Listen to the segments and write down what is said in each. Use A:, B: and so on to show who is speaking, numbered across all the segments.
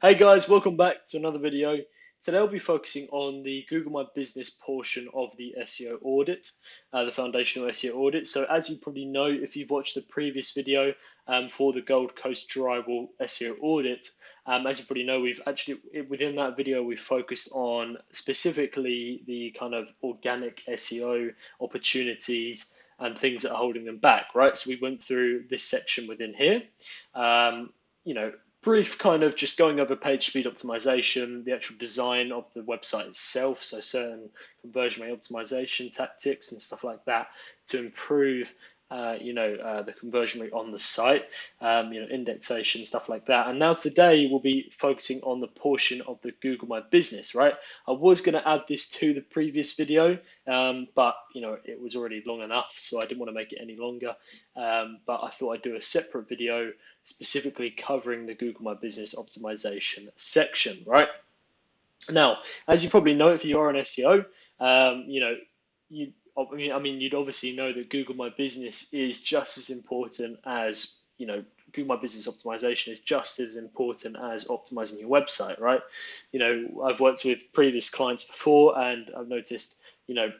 A: Hey guys, welcome back to another video. Today I'll be focusing on the Google My Business portion of the SEO audit, the foundational SEO audit. So as you probably know, if you've watched the previous video for the Gold Coast Drywall SEO audit, as you probably know, we've actually, within that video, we focused on specifically the kind of organic SEO opportunities and things that are holding them back, right? So we went through this section within here. Um, you know, Brief kind of just going over page speed optimization, the actual design of the website itself, so certain conversion rate optimization tactics and stuff like that to improve the conversion rate on the site, indexation, stuff like that. And now today we'll be focusing on the portion of the Google My Business, right? I was going to add this to the previous video, but it was already long enough, so I didn't want to make it any longer. But I thought I'd do a separate video specifically covering the Google My Business optimization section, right? Now, as you probably know, if you are an SEO, you'd obviously know that Google My Business is just as important as, Google My Business optimization is just as important as optimizing your website, right? I've worked with previous clients before and I've noticed,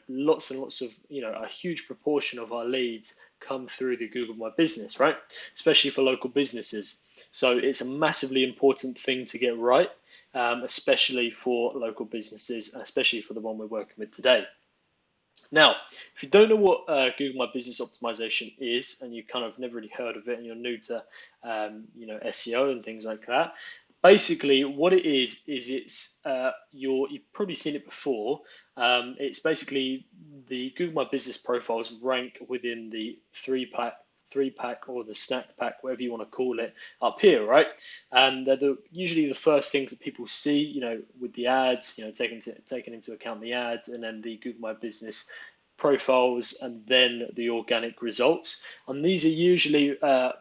A: lots and lots of, a huge proportion of our leads come through the Google My Business, right? Especially for local businesses. So it's a massively important thing to get right, especially for local businesses, especially for the one we're working with today. Now, if you don't know what Google My Business Optimization is, and you kind of never really heard of it, and you're new to, SEO and things like that, basically what it is it's you've probably seen it before. It's basically the Google My Business profiles rank within the three pack or the snack pack, whatever you want to call it, up here, right? And they're usually the first things that people see, with the ads, taking into account the ads, and then the Google My Business profiles, and then the organic results. And these are usually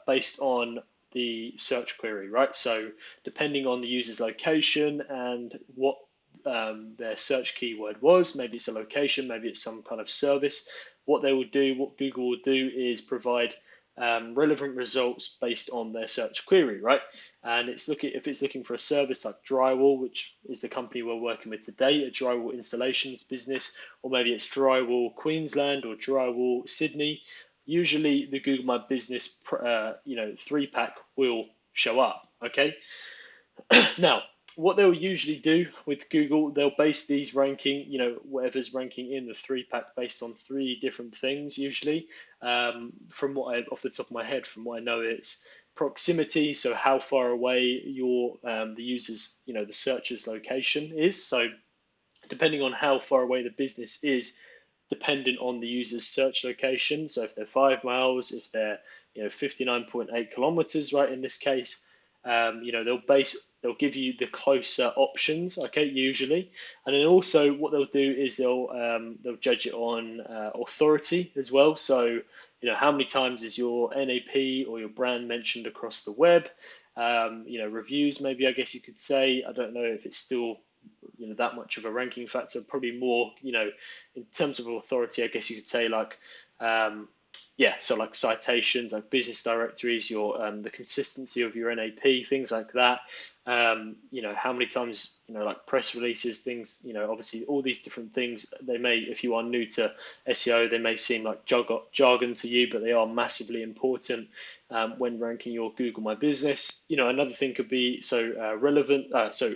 A: based on the search query, right? So depending on the user's location and what their search keyword was, maybe it's a location, maybe it's some kind of service, what Google will do is provide relevant results based on their search query, right? And if it's looking for a service like Drywall, which is the company we're working with today, a drywall installations business, or maybe it's Drywall Queensland or Drywall Sydney. Usually, the Google My Business, three pack will show up. Okay. Now, what they'll usually do with Google, they'll base these ranking, whatever's ranking in the three pack based on three different things usually. Off the top of my head, from what I know, it's proximity, so how far away the user's, the searcher's location is. So depending on how far away the business is, dependent on the user's search location. So if they're 5 miles, if they're 59.8 kilometers, right, in this case, they'll give you the closer options, okay, usually. And then also what they'll do is they'll judge it on authority as well. So how many times is your NAP or your brand mentioned across the web? Reviews, maybe, I guess you could say. I don't know if it's still that much of a ranking factor. Probably more, in terms of authority, I guess you could say like so like citations, like business directories, your the consistency of your NAP, things like that. How many times, like press releases, things, obviously all these different things, they may, if you are new to SEO, they may seem like jargon to you, but they are massively important when ranking your Google My Business. Another thing could be so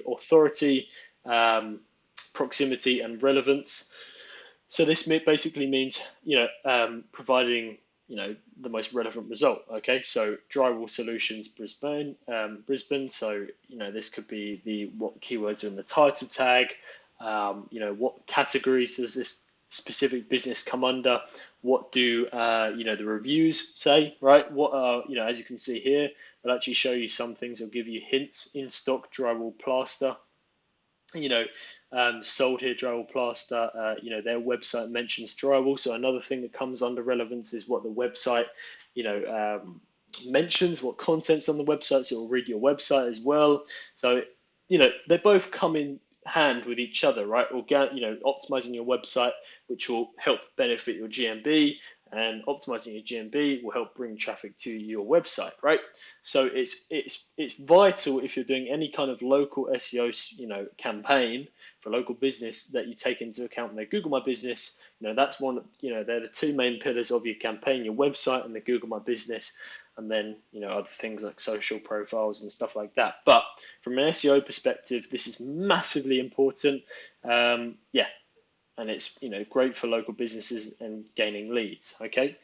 A: authority, proximity, and relevance. So this basically means, providing, the most relevant result. Okay, so Drywall Solutions Brisbane. So this could be what keywords are in the title tag. What categories does this specific business come under? What do the reviews say? Right. What as you can see here, I'll actually show you some things. I'll give you hints. In stock drywall plaster. Sold here drywall plaster. Their website mentions drywall. So another thing that comes under relevance is what the website, mentions, what content's on the website. So it'll read your website as well. So, they both come in hand with each other, right? Optimizing your website, which will help benefit your GMB, and optimizing your GMB will help bring traffic to your website, right? So it's vital if you're doing any kind of local SEO, campaign for local business, that you take into account their Google My Business. That's one. They're the two main pillars of your campaign: your website and the Google My Business. And then other things like social profiles and stuff like that. But from an SEO perspective, this is massively important. Yeah, and it's great for local businesses and gaining leads. Okay.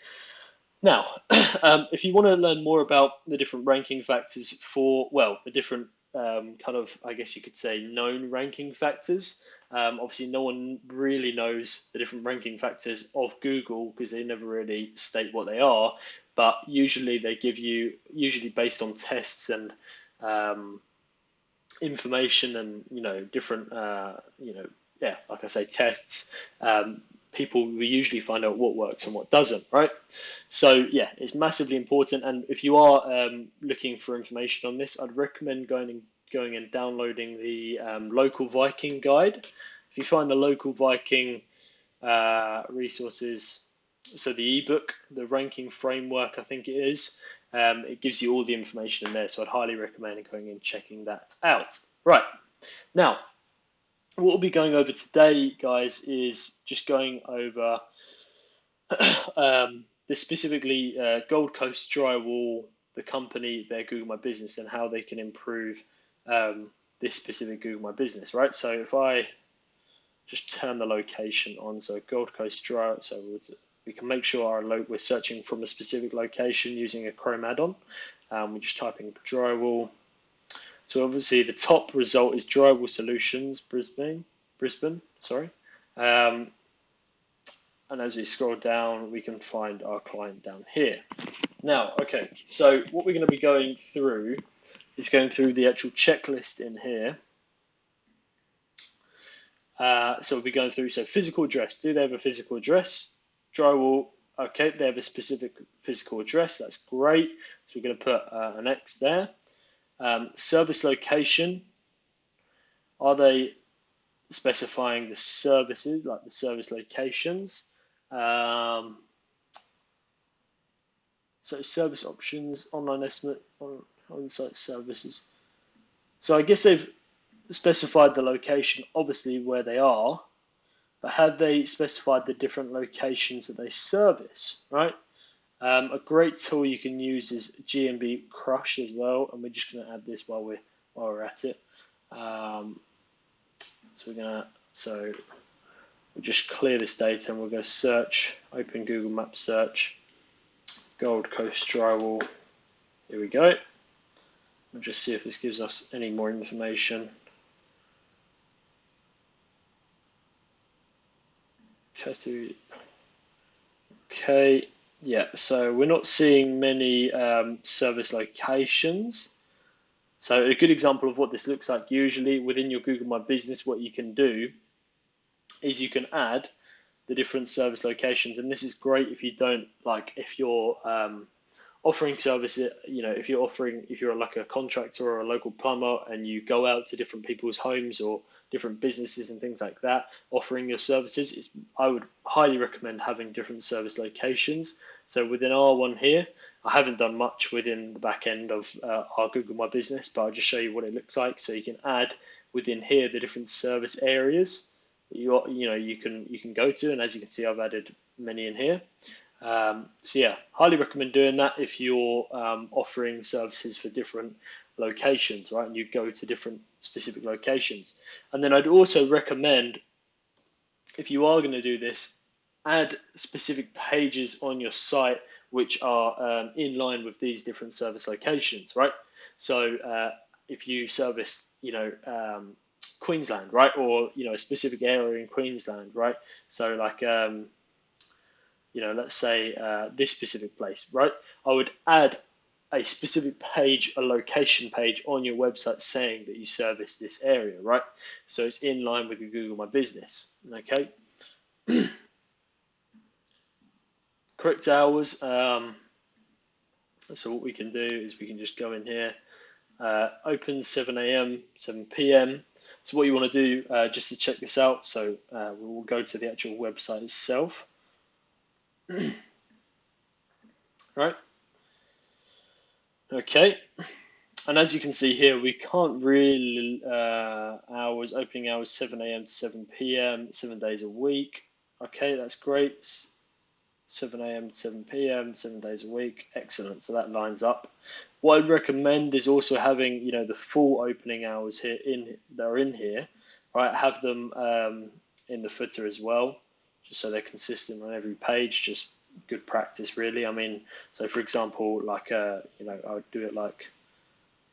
A: Now, if you want to learn more about the different ranking factors for, well, the different kind of, I guess you could say, known ranking factors. Obviously, no one really knows the different ranking factors of Google because they never really state what they are. But usually they give you, usually based on tests and information and different like I say, tests. People will usually find out what works and what doesn't, right? So yeah, it's massively important. And if you are looking for information on this, I'd recommend going and downloading the Local Viking guide. If you find the Local Viking resources, so the ebook, the ranking framework, I think it is, it gives you all the information in there. So I'd highly recommend going and checking that out. Right, now, what we'll be going over today, guys, is just going over this specifically Gold Coast Drywall, the company, their Google My Business, and how they can improve this specific Google My Business, right? So if I just turn the location on, so Gold Coast Drywall, so we can make sure we're searching from a specific location using a Chrome add-on. We just type in drywall. So obviously the top result is Drywall Solutions, Brisbane, sorry. And as we scroll down, we can find our client down here. Now, okay, so what we're going to be going through is going through the actual checklist in here. So we'll be going through, so physical address. Do they have a physical address? Drywall, okay, they have a specific physical address. That's great. So we're going to put an X there. Service location. Are they specifying the services, like the service locations? So service options, online estimate, on-site services. So I guess they've specified the location, obviously where they are, but have they specified the different locations that they service, right? A great tool you can use is GMB Crush as well, and we're just going to add this while we're at it. So we'll just clear this data and we'll go search, open Google Maps search, Gold Coast Drywall. Here we go. We'll just see if this gives us any more information. Okay, yeah, so we're not seeing many service locations. So a good example of what this looks like usually within your Google My Business, what you can do is you can add the different service locations. And this is great if you don't, like, if you're offering services, if you're like a contractor or a local plumber and you go out to different people's homes or different businesses and things like that, offering your services, I would highly recommend having different service locations. So within our one here, I haven't done much within the back end of our Google My Business, but I'll just show you what it looks like. So you can add within here the different service areas that you can go to, and as you can see, I've added many in here. So yeah, highly recommend doing that if you're offering services for different locations, right? And you go to different specific locations. And then I'd also recommend, if you are going to do this, add specific pages on your site which are in line with these different service locations, right? So if you service, Queensland, right, or a specific area in Queensland, right? So like let's say this specific place, right? I would add a specific page, a location page on your website saying that you service this area, right? So it's in line with your Google My Business, okay? Correct hours. So what we can do is we can just go in here, open 7 a.m., 7 p.m. So what you want to do just to check this out, so we'll go to the actual website itself. Right. Okay. And as you can see here, we can't really opening hours 7 a.m. to 7 p.m. 7 days a week. Okay, that's great. 7 a.m. to 7 p.m. 7 days a week. Excellent. So that lines up. What I'd recommend is also having the full opening hours here that are in here. Right, have them in the footer as well, just so they're consistent on every page. Just good practice, really. I mean, so for example, like I would do it like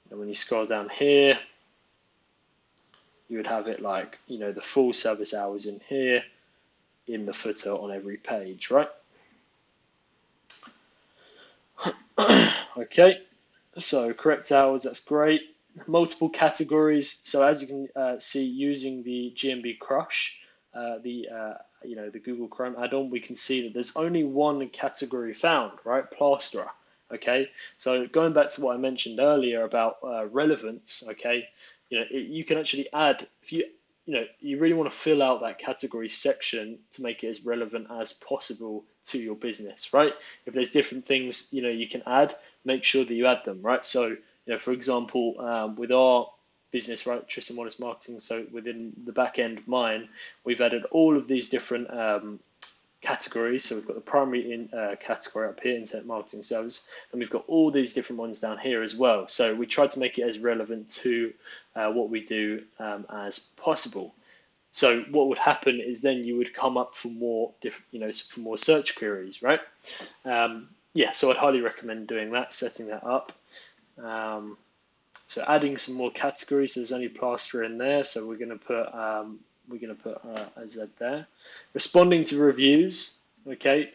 A: when you scroll down here, you would have it like the full service hours in here in the footer on every page, right? Okay, so correct hours, that's great. Multiple categories. So as you can see, using the GMB Crush, the Google Chrome add-on, we can see that there's only one category found, right? Plasterer. Okay, so going back to what I mentioned earlier about relevance. Okay, you can actually add if you really want to fill out that category section to make it as relevant as possible to your business, right? If there's different things you can add, make sure that you add them, right? So for example, with our business, right, Tristan Modest Marketing, so within the back end of mine, we've added all of these different categories. So we've got the primary category up here, internet marketing service, and we've got all these different ones down here as well. So we tried to make it as relevant to what we do as possible. So what would happen is then you would come up for more different, for more search queries, right? Yeah, so I'd highly recommend doing that, setting that up. So adding some more categories. There's only plaster in there, so we're going to put a Z there. Responding to reviews. Okay,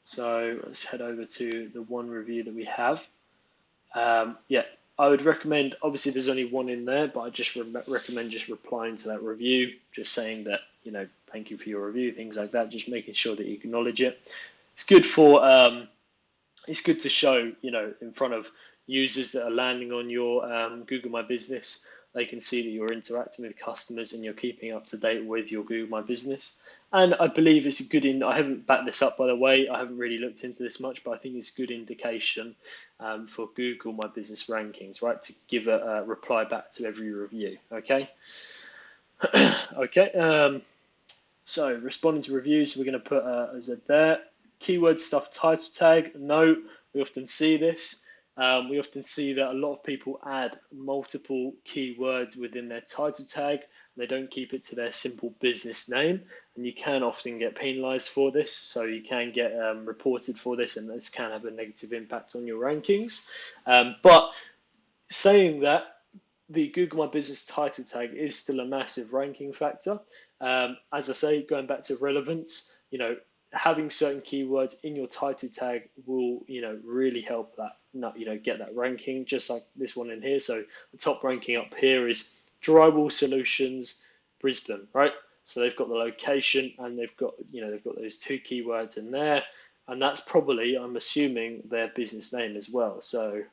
A: so let's head over to the one review that we have. Yeah, I would recommend. Obviously, there's only one in there, but I just recommend just replying to that review, just saying that thank you for your review, things like that. Just making sure that you acknowledge it. It's good for. It's good to show in front of users that are landing on your Google My Business. They can see that you're interacting with customers and you're keeping up to date with your Google My Business. And I believe it's a good I haven't backed this up, by the way. I haven't really looked into this much, but I think it's a good indication for Google My Business rankings, right? To give a reply back to every review, okay? Okay, so responding to reviews, we're going to put a Z there. Keyword stuff title tag, no, we often see this. We often see that a lot of people add multiple keywords within their title tag. They don't keep it to their simple business name, and you can often get penalized for this. So you can get reported for this, and this can have a negative impact on your rankings. But saying that, the Google My Business title tag is still a massive ranking factor. As I say, going back to relevance, having certain keywords in your title tag will, really help that, get that ranking, just like this one in here. So the top ranking up here is Drywall Solutions, Brisbane, right? So they've got the location and they've got those two keywords in there, and that's probably, I'm assuming, their business name as well. So,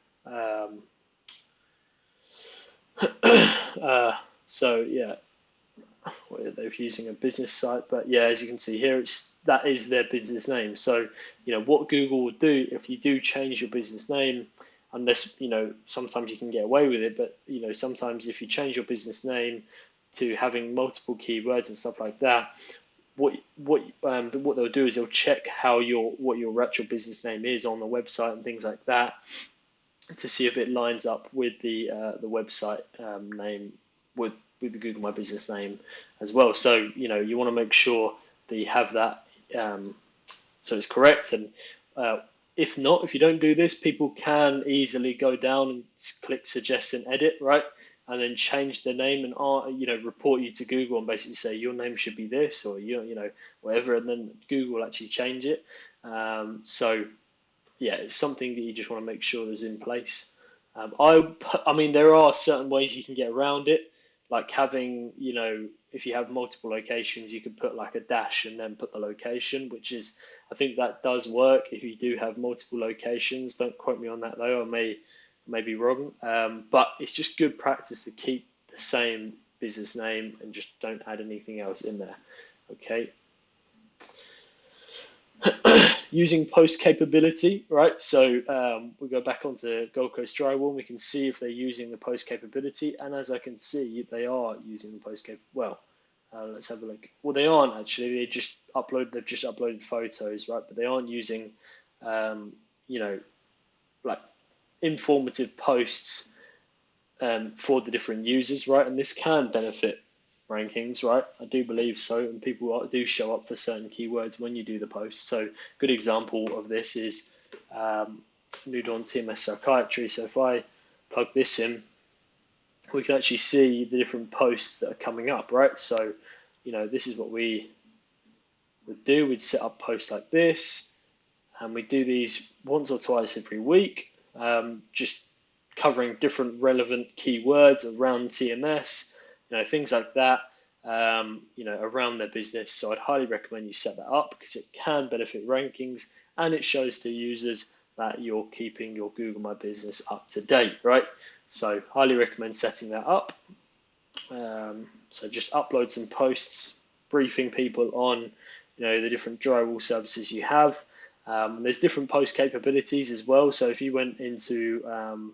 A: so yeah. They're using a business site, but yeah, as you can see here, that is their business name. So what Google will do if you do change your business name, unless sometimes you can get away with it, but sometimes if you change your business name to having multiple keywords and stuff like that, what they'll do is they'll check what your actual business name is on the website and things like that to see if it lines up with the website name with the Google My Business name as well. So you want to make sure that you have that so it's correct. And if not, if you don't do this, people can easily go down and click suggest and edit, right? And then change the name and report you to Google and basically say your name should be this, or whatever, and then Google will actually change it. So yeah, it's something that you just want to make sure is in place. I mean, there are certain ways you can get around it, like having, if you have multiple locations, you could put like a dash and then put the location, which is, I think that does work if you do have multiple locations. Don't quote me on that though, I may be wrong. But it's just good practice to keep the same business name and just don't add anything else in there. Okay. Using post capability, right? So we go back onto Gold Coast Drywall and we can see if they're using the post capability. And as I can see, they are using the post cap. Well, let's have a look. Well, they aren't actually. They've just uploaded photos, right? But they aren't using, you know, like informative posts for the different users, right? And this can benefit rankings, right? I do believe so, and people do show up for certain keywords when you do the post. So good example of this is New Dawn TMS Psychiatry. So if I plug this in, we can actually see the different posts that are coming up, right? So, you know, this is what we would do. We'd set up posts like this, and we do these once or twice every week, just covering different relevant keywords around TMS, you know, things like that, you know, around their business. So I'd highly recommend you set that up because it can benefit rankings and it shows to users that you're keeping your Google My Business up to date, right? So highly recommend setting that up. So just upload some posts, briefing people on, you know, the different drywall services you have. There's different post capabilities as well. So if you went into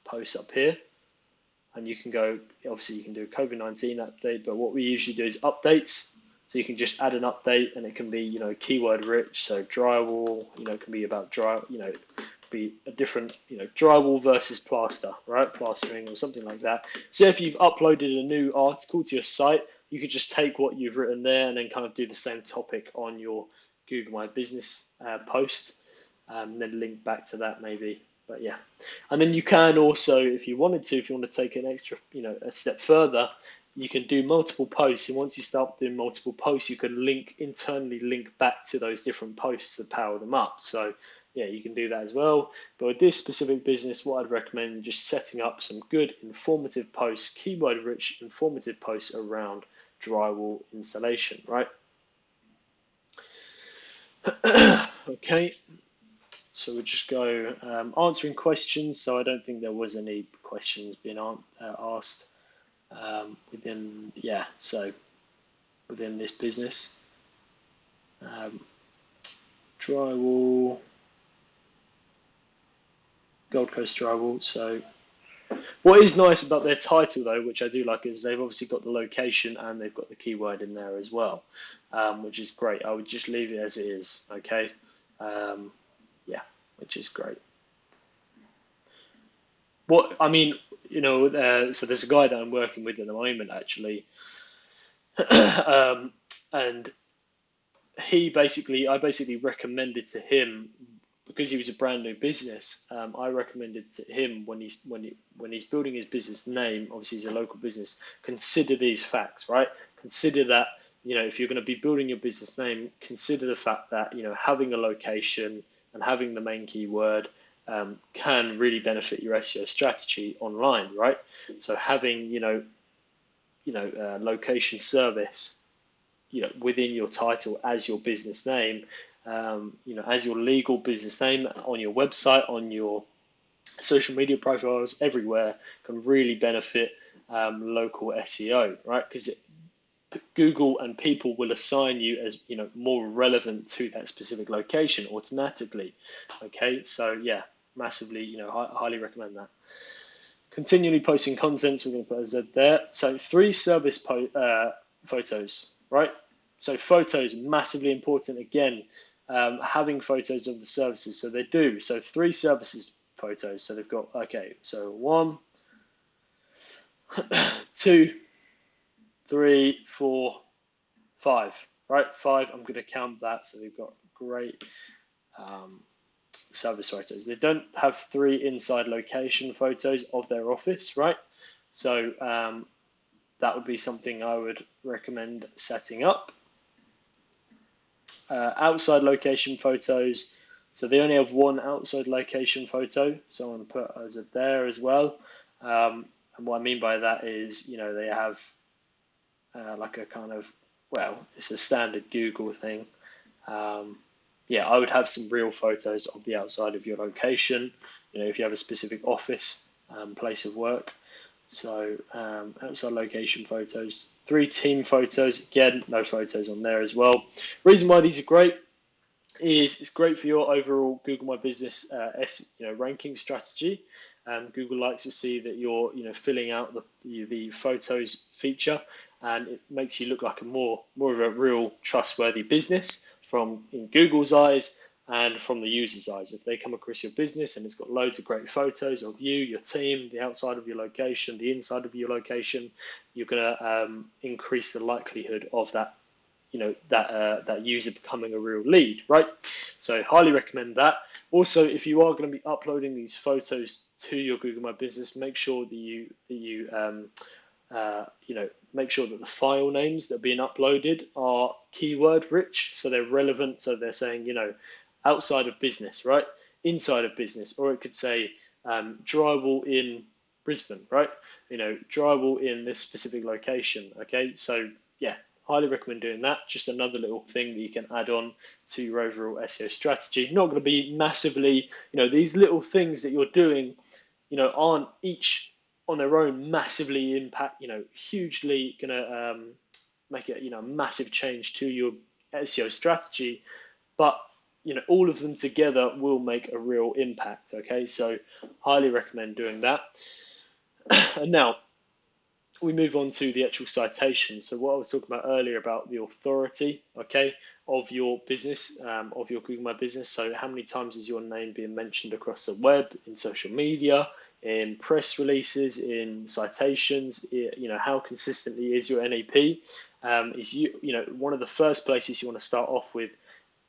A: posts up here, and you can go, obviously you can do a COVID-19 update, but what we usually do is updates. So you can just add an update and it can be, you know, keyword rich. So drywall, you know, it can be about you know, be a different, you know, drywall versus plaster, right? Plastering or something like that. So if you've uploaded a new article to your site, you could just take what you've written there and then kind of do the same topic on your Google My Business post, and then link back to that maybe. But yeah, and then you can also, if you wanted to, if you want to take an extra, you know, a step further, you can do multiple posts. And once you start doing multiple posts, you can internally link back to those different posts to power them up. So yeah, you can do that as well. But with this specific business, what I'd recommend is just setting up some good informative posts, keyword rich informative posts around drywall installation, right? Okay. So we'll just go answering questions. So I don't think there was any questions being asked within, yeah, so within this business. Drywall, Gold Coast Drywall. So what is nice about their title though, which I do like, is they've obviously got the location and they've got the keyword in there as well, which is great. I would just leave it as it is, okay? Yeah, which is great. What I mean, you know, so there's a guy that I'm working with at the moment actually, and I basically recommended to him because he was a brand new business. I recommended to him when he's building his business name. Obviously, he's a local business. Consider these facts, right? Consider that, you know, if you're going to be building your business name, consider the fact that, you know, having a location and having the main keyword can really benefit your SEO strategy online, right? So having, location service, you know, within your title as your business name, you know, as your legal business name on your website, on your social media profiles, everywhere, can really benefit local SEO, right? Because Google and people will assign you as, you know, more relevant to that specific location automatically. Okay, so yeah, massively, you know, highly recommend that. Continually posting content, so we're going to put a Z there. So 3 service photos, right? So photos, massively important. Again, having photos of the services. So they do. So 3 services photos. So they've got, okay, so 1, 2, 3, 4, 5, right? 5, I'm going to count that. So they've got great service photos. They don't have 3 inside location photos of their office, right? So that would be something I would recommend setting up. Outside location photos. So they only have 1 outside location photo. So I'm going to put as it there as well. And what I mean by that is, you know, they have like a kind of, well, it's a standard Google thing. Yeah, I would have some real photos of the outside of your location, you know, if you have a specific office, place of work. So outside location photos, 3 team photos, again, no photos on there as well. Reason why these are great is it's great for your overall Google My Business ranking strategy. Google likes to see that you're filling out the photos feature, and it makes you look like a more of a real trustworthy business from in Google's eyes and from the user's eyes. If they come across your business and it's got loads of great photos of you, your team, the outside of your location, the inside of your location, you're going to increase the likelihood of that that user becoming a real lead, right? So highly recommend that. Also, if you are going to be uploading these photos to your Google My Business, make sure that make sure that the file names that are being uploaded are keyword rich, so they're relevant. So they're saying outside of business, right? Inside of business, or it could say drywall in Brisbane, right? Drywall in this specific location. Okay, so yeah, highly recommend doing that. Just another little thing that you can add on to your overall SEO strategy. Not going to be massively, these little things that you're doing, aren't each on their own massively hugely going to make it, a massive change to your SEO strategy. But, all of them together will make a real impact. Okay, so highly recommend doing that. And now, we move on to the actual citations. So what I was talking about earlier about the authority, okay, of your business, of your Google My Business. So how many times is your name being mentioned across the web, in social media, in press releases, in citations? How consistently is your NAP? One of the first places you want to start off with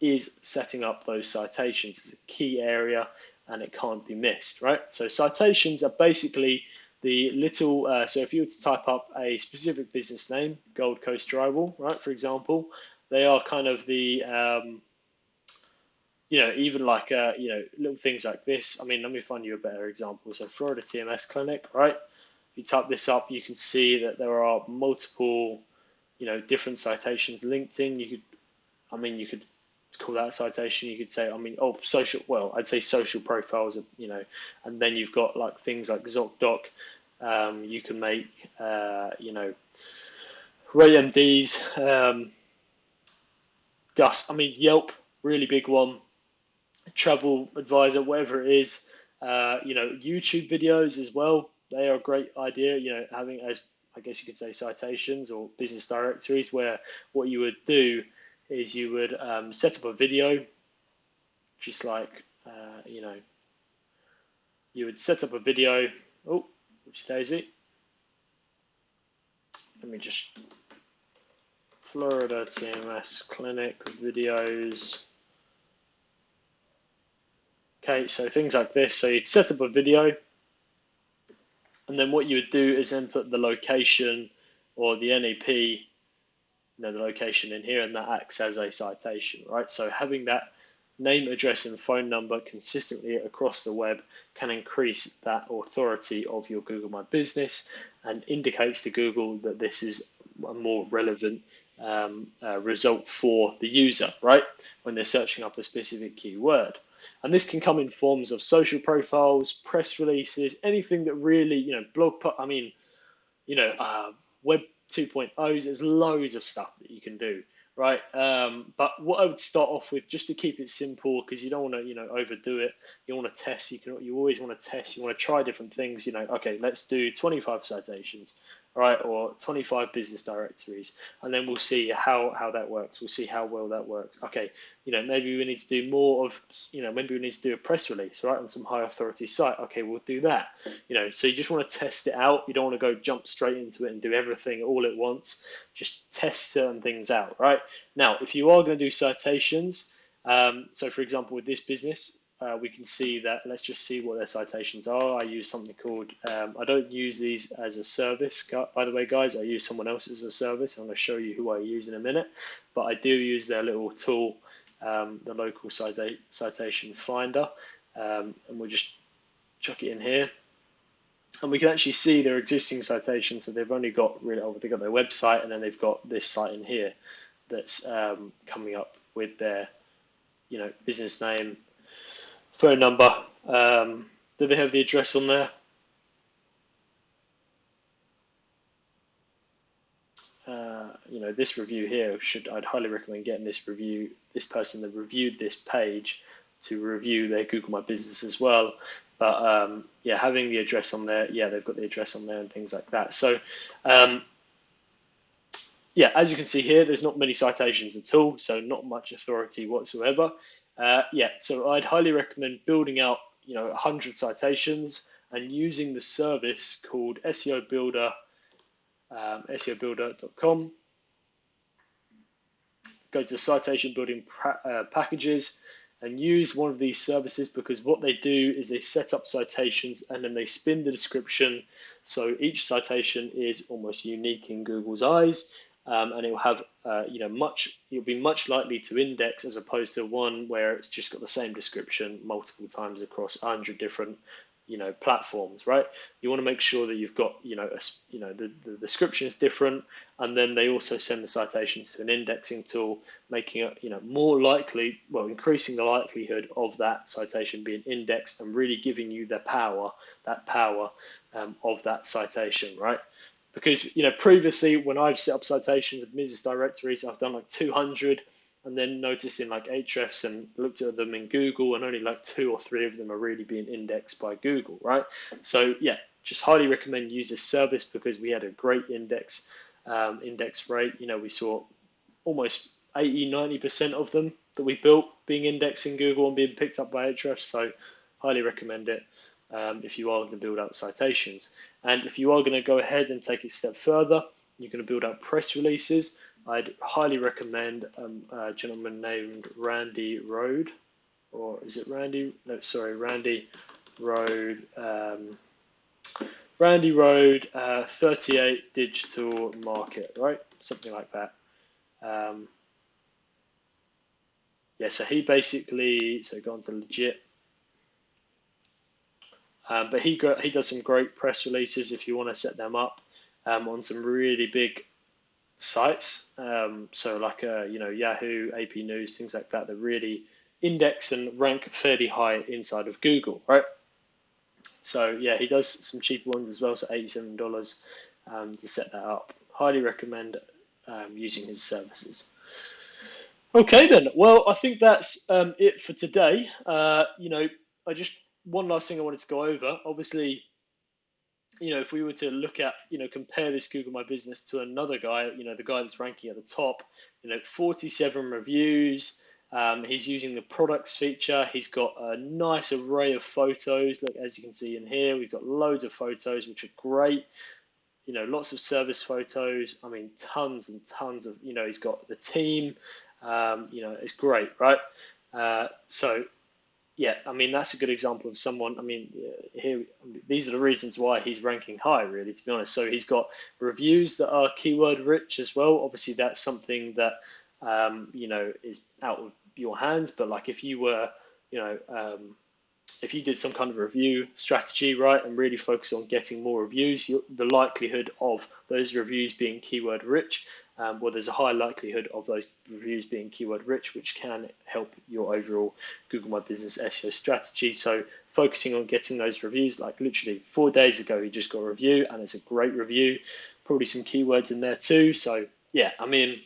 A: is setting up those citations. It's a key area and it can't be missed, right? So citations are basically the little, so if you were to type up a specific business name, Gold Coast Drywall, right, for example, they are kind of the, even like, little things like this. I mean, let me find you a better example. So Florida TMS Clinic, right? If you type this up, you can see that there are multiple, different citations linked in. You could call that a citation. You could say, social, well, I'd say social profiles, and then you've got like things like ZocDoc. You can make, RayMDs, Yelp, really big one, Travel Advisor, whatever it is, YouTube videos as well. They are a great idea, having as, I guess you could say, citations or business directories, where what you would do is you would set up a video, just like, you would set up a video. Oh, which daisy? Let me just, Florida TMS Clinic videos. Okay, so things like this. So you'd set up a video, and then what you would do is input the location or the NAP, the location in here, and that acts as a citation, right? So having that name, address, and phone number consistently across the web can increase that authority of your Google My Business and indicates to Google that this is a more relevant result for the user, right? When they're searching up a specific keyword. And this can come in forms of social profiles, press releases, anything that really, Web 2.0s, there's loads of stuff that you can do, right? But what I would start off with, just to keep it simple, because you don't want to, overdo it. You want to test. You always want to test. You want to try different things. Okay, let's do 25 citations, right, or 25 business directories, and then we'll see how that works. We'll see how well that works. Okay, maybe we need to do more of, maybe we need to do a press release, right, on some high authority site. Okay, we'll do that. So you just want to test it out. You don't want to go jump straight into it and do everything all at once. Just test certain things out, right? Now, if you are going to do citations, so for example, with this business, we can see that, let's just see what their citations are. I use something called, I don't use these as a service, by the way, guys. I use someone else as a service. I'm going to show you who I use in a minute, but I do use their little tool, the local citation finder, and we'll just chuck it in here. And we can actually see their existing citations. So they've only got they've got their website, and then they've got this site in here that's coming up with their, business name, phone number. Do they have the address on there? this review here I'd highly recommend getting this person that reviewed this page to review their Google My Business as well. But yeah, having the address on there, yeah, they've got the address on there and things like that. So yeah, as you can see here, there's not many citations at all, so not much authority whatsoever. Yeah, so I'd highly recommend building out 100 citations and using the service called SEO Builder, SEObuilder.com. Go to citation building packages and use one of these services, because what they do is they set up citations and then they spin the description, so each citation is almost unique in Google's eyes, and it will have it'll be much likely to index, as opposed to one where it's just got the same description multiple times across 100 different platforms, right? You want to make sure that you've got the description is different, and then they also send the citations to an indexing tool, making it more likely, well, increasing the likelihood of that citation being indexed and really giving you the power of that citation, right? Because previously when I've set up citations of business directories, I've done like 200, and then noticed in like Ahrefs and looked at them in Google, and only like 2 or 3 of them are really being indexed by Google, right? So yeah, just highly recommend use this service, because we had a great index rate. We saw almost 80-90% of them that we built being indexed in Google and being picked up by Ahrefs. So highly recommend it if you are going to build out citations. And if you are going to go ahead and take it a step further, you're going to build out press releases. I'd highly recommend a gentleman named Randy Road, or is it Randy? No, sorry, Randy Road. Randy Road, 38 Digital Market, right? Something like that. Yeah, so he basically, so go on to legit. But he does some great press releases if you want to set them up on some really big sites, so like Yahoo, AP News, things like that really index and rank fairly high inside of Google, right? So yeah, he does some cheaper ones as well, so $87 to set that up. Highly recommend using his services. Okay then, well, I think that's it for today. One last thing I wanted to go over, obviously, if we were to look at, compare this Google My Business to another guy, the guy that's ranking at the top, 47 reviews. He's using the products feature. He's got a nice array of photos. Look, as you can see in here, we've got loads of photos, which are great. Lots of service photos. I mean, tons and tons of, he's got the team. It's great, right? So yeah, I mean, that's a good example of someone. I mean, these are the reasons why he's ranking high, really, to be honest. So he's got reviews that are keyword rich as well. Obviously, that's something that is out of your hands. But like, if you were, if you did some kind of review strategy, right, and really focus on getting more reviews, the likelihood of those reviews being keyword rich, there's a high likelihood of those reviews being keyword rich, which can help your overall Google My Business SEO strategy. So focusing on getting those reviews, like literally 4 days ago, he just got a review, and it's a great review, probably some keywords in there too. So yeah, I mean,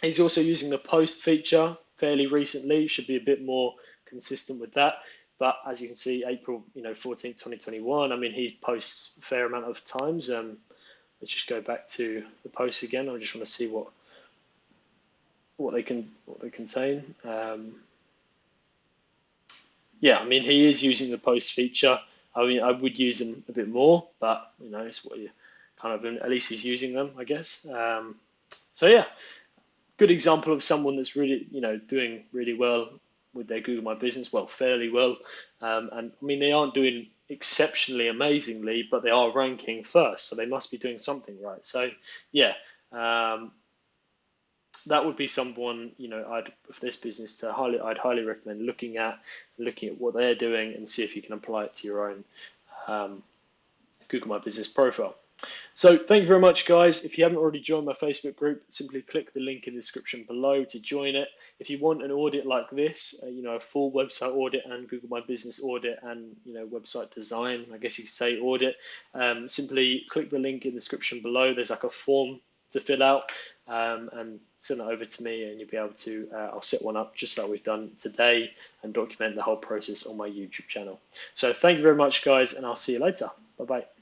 A: he's also using the post feature fairly recently, should be a bit more consistent with that. But as you can see, April 14th, 2021, I mean, he posts a fair amount of times. Let's just go back to the posts again. I just want to see what they contain. Yeah, I mean, he is using the post feature. I mean, I would use them a bit more, but it's what you kind of, at least he's using them, I guess. So yeah, good example of someone that's really doing really well with their Google My Business, well, fairly well. And I mean, they aren't doing exceptionally amazingly, but they are ranking first, so they must be doing something right. So yeah, that would be someone of this business I'd highly recommend looking at what they're doing and see if you can apply it to your own Google My Business profile. So thank you very much, guys. If you haven't already joined my Facebook group, simply click the link in the description below to join it. If you want an audit like this, a full website audit and Google My Business audit and website design, I guess you could say audit, simply click the link in the description below. There's like a form to fill out, and send it over to me, and you'll be able to, I'll set one up just like we've done today and document the whole process on my YouTube channel. So thank you very much, guys, and I'll see you later. Bye-bye.